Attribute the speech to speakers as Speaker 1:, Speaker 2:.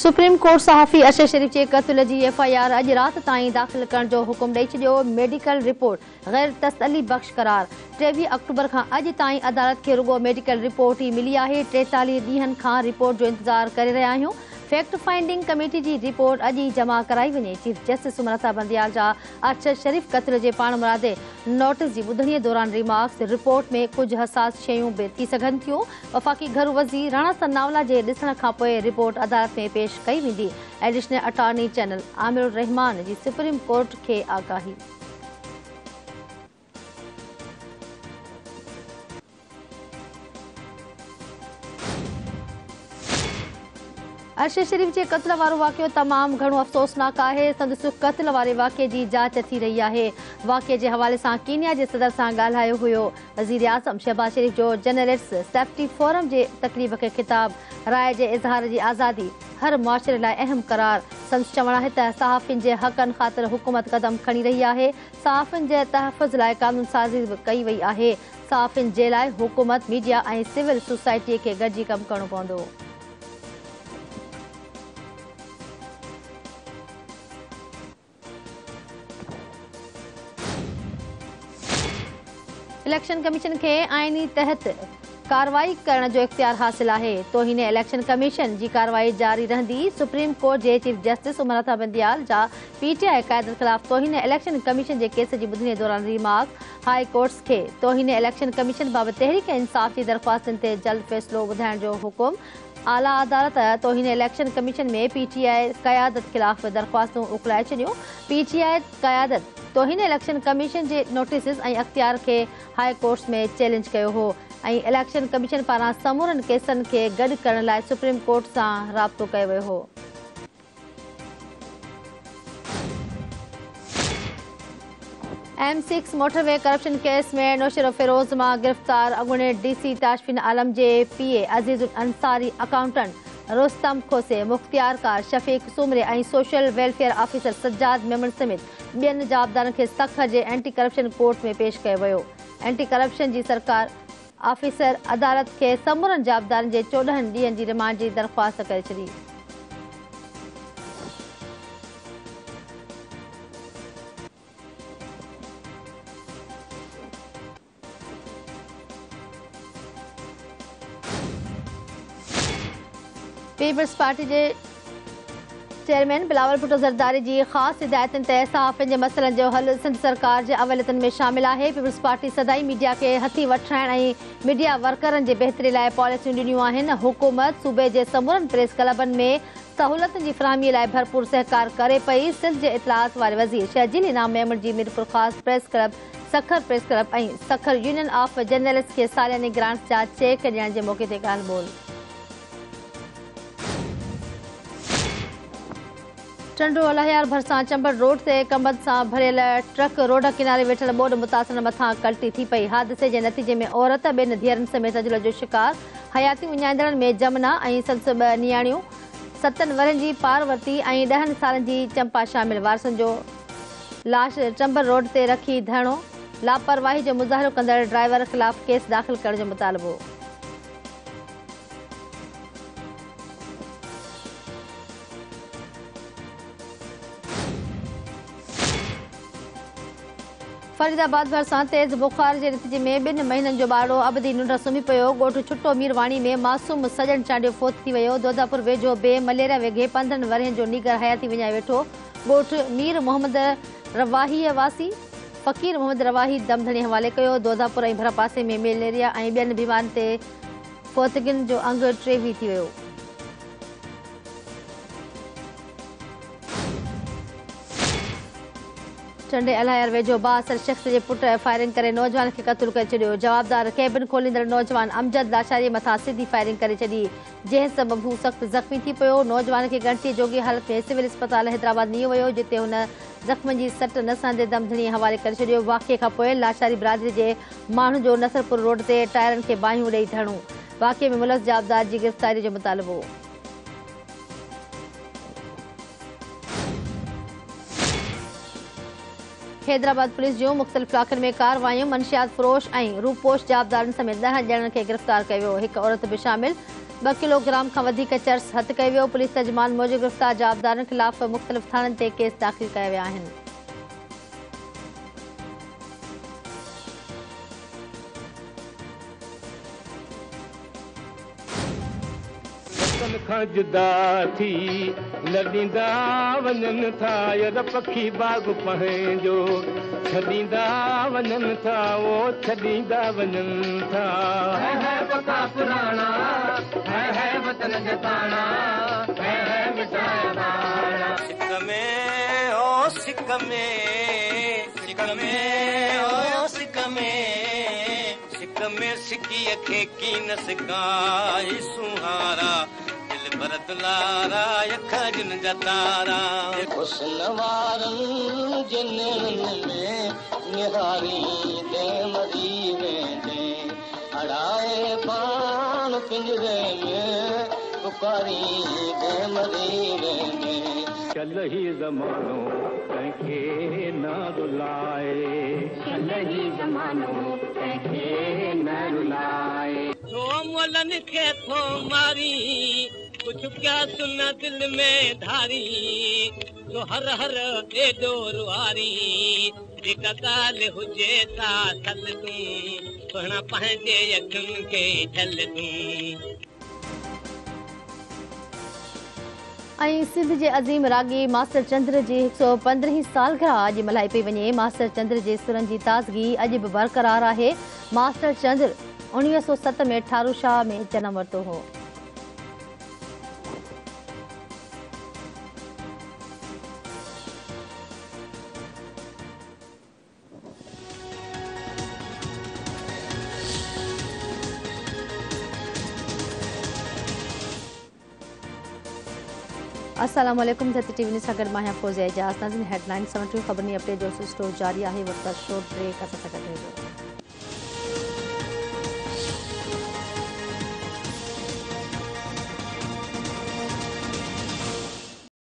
Speaker 1: Supreme court सहाफ़ी अरशद शरीफ के क़त्ल की FIR अज रात ताईं दाख़िल करण जो हुकुम ॾेई छॾियो। मेडिकल रिपोर्ट गैर तसली बख़्श करार। 23 अक्टूबर खां अज ताईं अदालत के रुगो मेडिकल रिपोर्ट ही मिली है। 43 ॾींहनि खां रिपोर्ट जो इंतजार करे रहिया आहियूं। फैक्ट फाइंडिंग कमेटी की रिपोर्ट अज ही जमा कराई वञे। चीफ जस्टिस सुमलता बंदियाल जा अरशद शरीफ क़त्ल के पाण मुरादे नोटिस की ॿुधणीअ दौरान रिमार्क्स। रिपोर्ट में कुछ हसास शयूं भी थी सघनि थियूं। वफ़ाक़ी घर वज़ीर राणा सनावला के ॾिसण खां पोइ रिपोर्ट अदालत में पेश कई वेंदी। एडिशनल अटॉर्नी जनरल आमिर रहमान की सुप्रीम कोर्ट के आगाही। अरशद शरीफ के क़त्ल वारो वाक़ियो तमाम घणो अफ़सोसनाक है। संदसि क़त्ल वारे वाक़े की जांच थी रही है। वाक़े के हवाले से कीनिया के सदर से ॻाल्हायो हुयो। वज़ीर आज़म शहबाज शरीफ जो जर्नलिस्ट सेफ्टी फोरम के तकलीफ़ के खिताब। राय के इज़हार की आज़ादी हर मुआशरे लाइ अहम करार। संदसि चवण है त सहाफ़िन के हक़न ख़ातिर हुकूमत कदम खणी रही है। सहाफ़िन के तहफ़ुज़ लाइ कानून साज़ी कई वई है। सहाफ़िन के लाइ हुकूमत मीडिया और सिविल सोसाइटी के गॾिजी कम करणो पवंदो। इलेक्शन कमीशन के आईनी तहत कार्रवाई करण जो इख्तियार हासिल है। तोहिन इलेक्शन कमीशन की कार्रवाई जारी रहंदी। सुप्रीम कोर्ट के चीफ जस्टिस सुमलता बंदियाल जा PTI क़यादत खिलाफ तोहिन इलेक्शन कमीशन के केस की ॿुधणीअ दौरान रिमार्क। हाई कोर्ट्स के तोहिन इलेक्शन कमीशन बाबत तहरीक इंसाफ की दरख्वास्तन ते जल्द फैसलो ॿुधाइण जो हुकुम। आला अदालत तोहिन इलेक्शन कमीशन में PTI क़यादत खिलाफ दरख्वास्तूं उकलाए छॾियूं। PTI क़यादत तोहिन इलेक्शन कमीशन के नोटिस और अख्तियार के हाई कोर्ट्स में चैलेंज किया हो। इलेक्शन कमीशन पारा समूरन केसन के गड करण लाइ सुप्रीम कोर्ट से राब्तो किया वियो हो। M6 मोटरवे करप्शन केस में नौशर फिरोज मां गिरफ्तार अगुणे DC ताशफिन आलम के PA अजीजुल अंसारी अकाउंटेंट रुस्तम खोसे मुख्तियार कार शफीक सुमरे और social welfare officer Sajjad Memon समेत बियन जवाबदारन के सखर के एंटी करप्शन कोर्ट में पेश किया वियो। एंटी करप्शन की सरकार ऑफिसर अदालत के समूरन जवाबदारन के 14 ॾींहनि की रिमांड की दरख्वास्त करे छॾी। पीपल्स पार्टी के चेयरमैन बिलावल भुट्टो ज़रदारी की खास हिदायतन तहत सहाफ़िन के मसलन जो हल सिंध सरकार के अवलियतन में शामिल है। पीपल्स पार्टी सदाई मीडिया के हथी वठाइण और मीडिया वर्करन के बेहतरी लाइ पॉलिसियूं ॾिनियूं आहिनि। हुकूमत सूबे के समूरन प्रेस क्लबन में सहूलतन की फराहमी लाइ भरपूर सहकार करे पई। सिंध के इतलात वाले वज़ीर शहजील इनाम मेमन की मीरपुर खास प्रेस क्लब प्रेस क्लब और सखर यूनियन ऑफ जर्नलिस्ट के सालियानी ग्रांट्स जा चेक ॾियण के मौके ते ॻाल्हि ॿोल। टंडो अलहयार भरसा चंबड़ रोड से कमद से भरियल ट्रक रोड किनारे वेठल बोड मुतासिर मथा कल्टी थी पई। हादसे के नतीजे में औरत बेन धीअरनि समेत अजल जो शिकार। हयाती विञाईंदड़नि में जमुना और संदसि 2 नियाणियूं 7 वरनि की पार्वती और 10 सालन की चंपा शामिल। वारसन जो लाश चंबड़ रोड से रखी धरणो। लापरवाही जो मुज़ाहिरो कंदड़ ड्राइवर खिलाफ केस दाख़िल करण जो मुतालबो। फरीदाबाद भरसा तेज बुखार के नतीजे में 2 महीनन जो बारो अबदी निंड सुम्ही पियो। गोठ छुट्टो मीरवाणी में मासूम सजन चांडियो फोत थी वियो। दोदापुर वेझो बे मलेरिया वेघे 15 वरहनि जो नीगर हयाती विञाए वेठो। गोठ मीर मोहम्मद रवाही वासी फ़कीर मोहम्मद रवाही दमधणी हवाले कयो। दोदापुर और भरपासे में मलेरिया और बियन बीमारियुनि ते फोतगिन जो अंग 23 थी वियो। चंडे अलहयार वेझो बासर शख्स के पुट फायरिंग करे नौजवान के क़त्ल करे छॾियो। जवाबदार कैबिन खोलींदड़ नौजवान अमजद लाशारी मथा सीधी फायरिंग करे छॾी, जंहिं सबबि हू सख्त ज़ख्मी थी पियो। नौजवान के गणती जोगी हालत में सिविल अस्पताल हैदराबाद नियो वियो, जिते हुन ज़ख्मनि जी सट न सहंदे दमधणी हवाले करे छॾियो। वाक़िए खां पोइ लाशारी बिरादरी के माण्हू जो नसरपुर रोड ते टायरनि के बाहियूं ॾेई धरणो। वाक़िए में मुलज़ जवाबदार की गिरफ़्तारी जो मुतालबो। हैदराबाद पुलिस जो मुख्तलिफ इलाक़नि में कार्रवाइयों मंशियात फरोश और रूपोश जवाबदारन समेत 10 ॼणनि के गिरफ्तार किया। एक औरत भी शामिल। 2 किलोग्राम खां वधीक चर्स हथ कयो वियो। पुलिस तर्जुमान मूजिबि गिरफ़्तार जाबदारनि ख़िलाफ़ मुख़्तलिफ़ थाणनि ते केस दाख़िल कया विया आहिनि।
Speaker 2: खां जुदा थी लॾींदा वञनि था यार पखी बाग पंहिंजो छॾींदा वञनि था वो छॾींदा वञनि था। है पका पुराणा है वतन जताना है मिटाया बाणा। सिक में ओ सिक में सिक में ओ सिक में सिक में सिकी खे की न सिकाई सुहारा भरतलारा यखजन जतारा हुस्नवारन जन्नन में निहारी दे मरी वेंदे अड़ाए पान पिंजरे में पुकारी दे मरी वेंदे। चल ही ज़मानो कंहिंखे न रुलाए चल ही ज़मानो कंहिंखे न रुलाए। तो मोलन खे थो मारी कुछ क्या सुना दिल में धारी तो हर हर एडो रुआरी जेका ॻाल्हि हुजे ता सद तूं सुहिणा पंहिंजे अखियुनि खे झल तूं।
Speaker 1: ऐं सिंध जे अज़ीम रागी मास्टर चंद्र जी 115 सालगिरह अॼु मल्हाई पई वञे। मास्टर चंद्र जे सुरनि जी ताज़गी अॼु बि बरक़रार आहे। मास्टर चंद्र 1907 में ठारूशाह में जनम वरितो हो। अस्सलाम वालेकुम। धरती टीवी न्यूज़ सां गॾु मां आहियां फ़ौज़िया एजाज़। नाज़रीन हेडलाइन समझो ख़बरनी अपडेट जो सिलसिलो जारी आहे। वक़्तु शॉर्ट ब्रेक असां सां गॾु रहिजो।